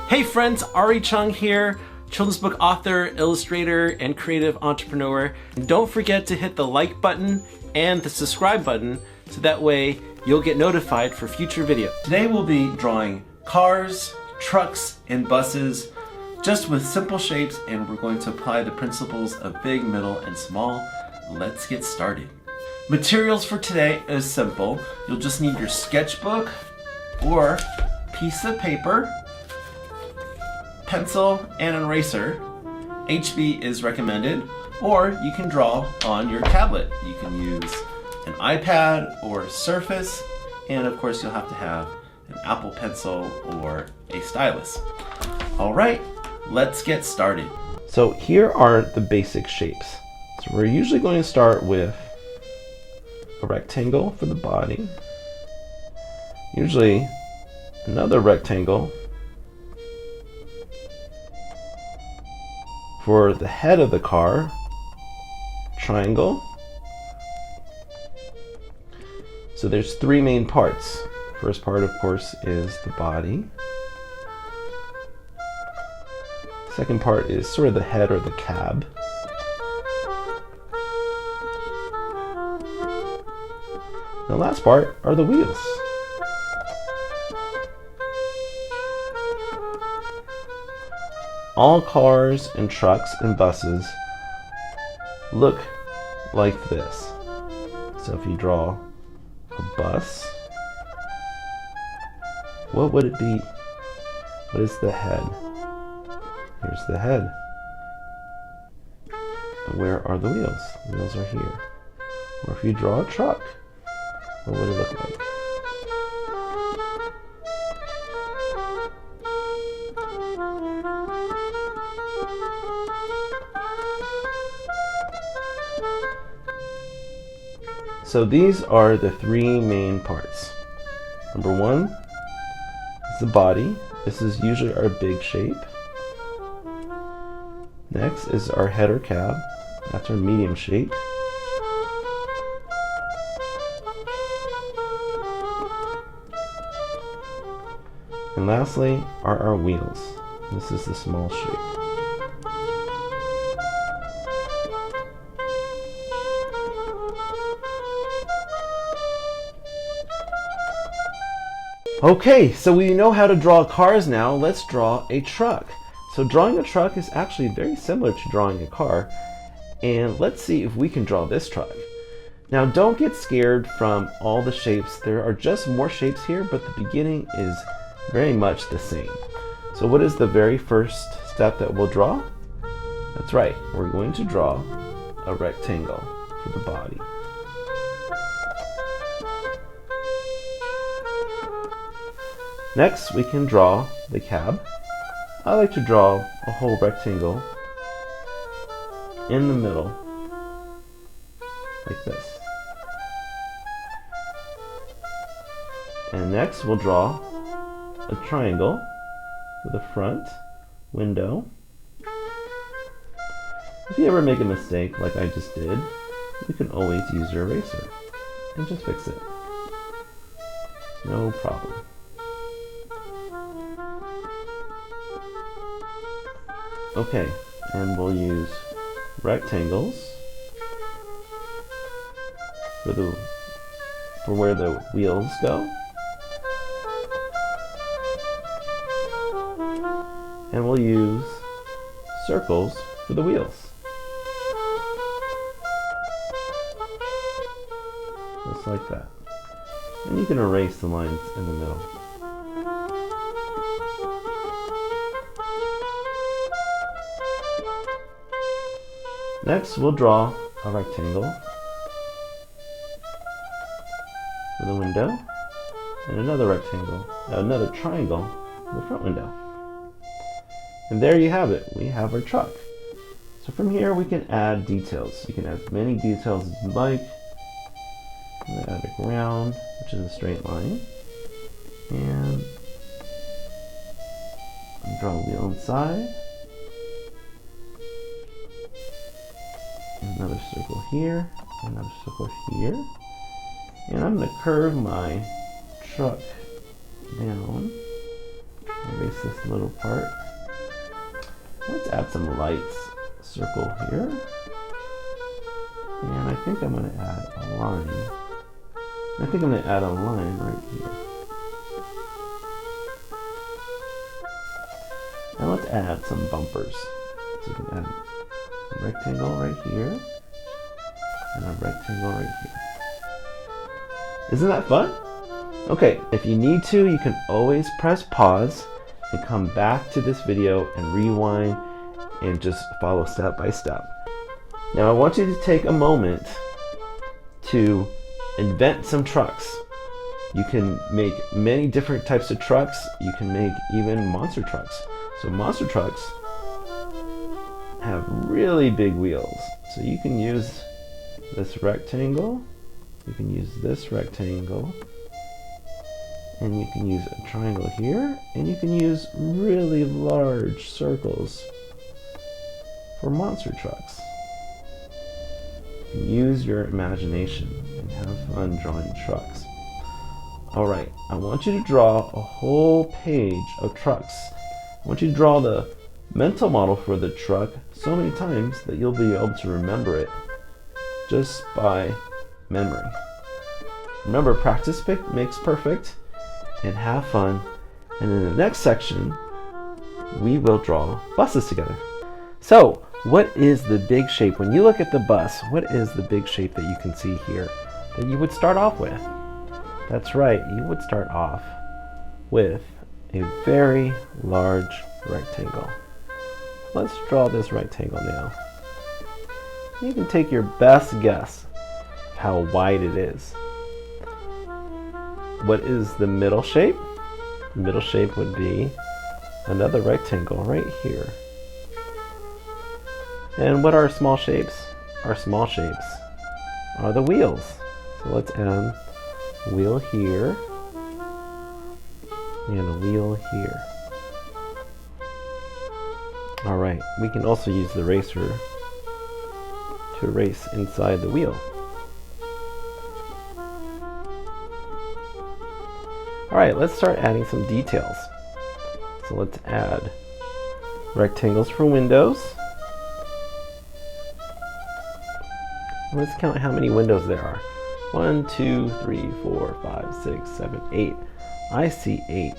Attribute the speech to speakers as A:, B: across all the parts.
A: Hey friends, Ari Chung here, children's book author, illustrator, and creative entrepreneur. And don't forget to hit the like button and the subscribe button so that way you'll get notified for future videos. Today we'll be drawing cars, trucks, and buses just with simple shapes, and we're going to apply the principles of big, middle, and small. Let's get started. Materials for today is simple. You'll just need your sketchbook or piece of paper, pencil, and an eraser. HB is recommended, or you can draw on your tablet. You can use an iPad or Surface, and of course you'll have to have an Apple Pencil or a stylus. All right, let's get started. So here are the basic shapes. So we're usually going to start with a rectangle for the body, usually another rectangle for the head of the car, triangle. So there's three main parts. First part, of course, is the body. Second part is sort of the head or the cab. The last part are the wheels. All cars and trucks and buses look like this. So if you draw a bus, what would it be? What is the head? Here's the head. And where are the wheels? The wheels are here. Or if you draw a truck, what would it look like? So these are the three main parts. Number one is the body. This is usually our big shape. Next is our head or cab. That's our medium shape. And lastly are our wheels. This is the small shape. Okay, so we know how to draw cars now. Let's draw a truck. So drawing a truck is actually very similar to drawing a car. And let's see if we can draw this truck. Now don't get scared from all the shapes. There are just more shapes here, but the beginning is very much the same. So what is the very first step that we'll draw? That's right, we're going to draw a rectangle for the body. Next, we can draw the cab. I like to draw a whole rectangle in the middle, like this. And next, we'll draw a triangle for the front window. If you ever make a mistake like I just did, you can always use your eraser and just fix it. No problem. Okay, and we'll use rectangles for where the wheels go. And we'll use circles for the wheels. Just like that. And you can erase the lines in the middle. Next, we'll draw a rectangle for the window, and another triangle for the front window. And there you have it. We have our truck. So from here, we can add details. You can add as many details as you like. I'm going to add a ground, which is a straight line, and draw a wheel inside. Another circle here, another circle here, and I'm going to curve my truck down Erase this little part. Let's add some lights. Circle here. And I think I'm going to add a line. I think I'm going to add a line right here. Now let's add some bumpers. So we can add a rectangle right here and a rectangle right here. Isn't that fun? Okay, if you need to, you can always press pause and come back to this video and rewind and just follow step by step. Now I want you to take a moment to invent some trucks. You can make many different types of trucks. You can make even monster trucks. So monster trucks have really big wheels. So you can use this rectangle, you can use this rectangle, and you can use a triangle here, and you can use really large circles for monster trucks. You can use your imagination and have fun drawing trucks. Alright, I want you to draw a whole page of trucks. I want you to draw the mental model for the truck so many times that you'll be able to remember it just by memory. Remember, practice makes perfect, and have fun. And in the next section, we will draw buses together. So, what is the big shape? When you look at the bus, what is the big shape that you can see here that you would start off with? That's right, you would start off with a very large rectangle. Let's draw this rectangle now. You can take your best guess of how wide it is. What is the middle shape? The middle shape would be another rectangle right here. And what are small shapes? Our small shapes are the wheels. So let's add a wheel here and a wheel here. Alright, we can also use the eraser to erase inside the wheel. Alright, let's start adding some details. So let's add rectangles for windows. Let's count how many windows there are. 1, 2, 3, 4, 5, 6, 7, 8. I see 8.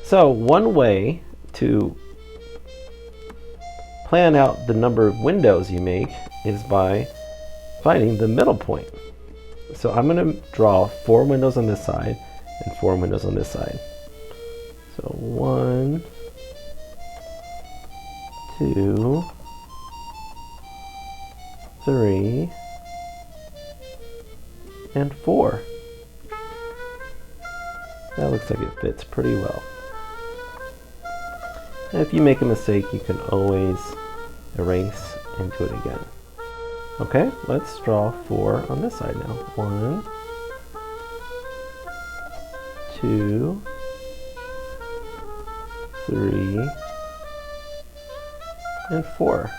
A: So one way to plan out the number of windows you make is by finding the middle point. So I'm going to draw 4 windows on this side and 4 windows on this side. So 1, 2, 3, and 4. That looks like it fits pretty well. And if you make a mistake, you can always erase and do it again. Okay, let's draw 4 on this side now. 1, 2, 3, and 4.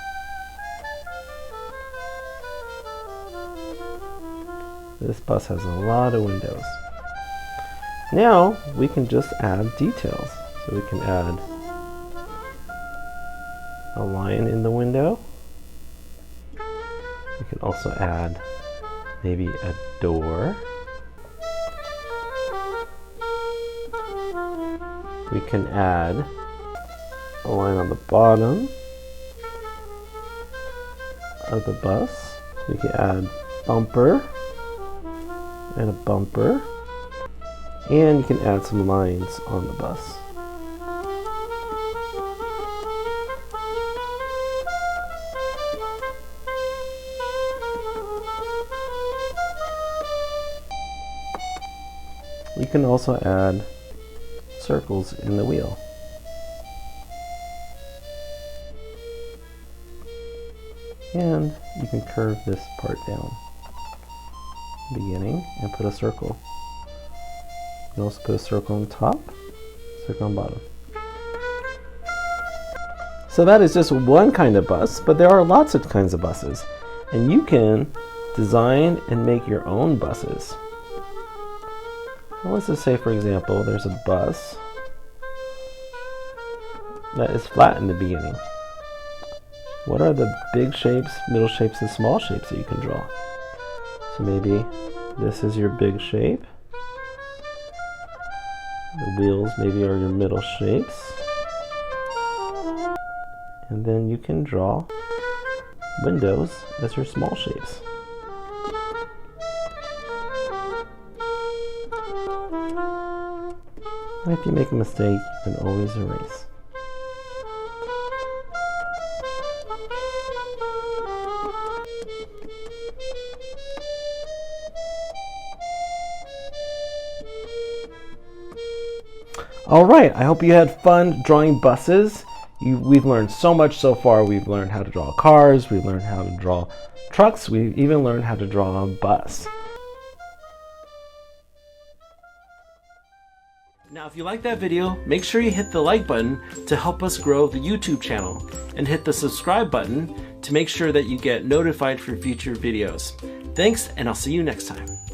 A: This bus has a lot of windows. Now we can just add details. So we can add a line in the window. We can also add maybe a door. We can add a line on the bottom of the bus. We can add bumper and a bumper, and you can add some lines on the bus. You can also add circles in the wheel. And you can curve this part down, beginning, and put a circle. You can also put a circle on top, circle on bottom. So that is just one kind of bus, but there are lots of kinds of buses. And you can design and make your own buses. Well, let's just say, for example, there's a bus that is flat in the beginning? What are the big shapes, middle shapes, and small shapes that you can draw? So maybe this is your big shape. The wheels maybe are your middle shapes. And then you can draw windows as your small shapes. And if you make a mistake, you can always erase. Alright, I hope you had fun drawing buses. We've learned so much so far. We've learned how to draw cars, we've learned how to draw trucks, we've even learned how to draw a bus. Now if you like that video, make sure you hit the like button to help us grow the YouTube channel, and hit the subscribe button to make sure that you get notified for future videos. Thanks, and I'll see you next time.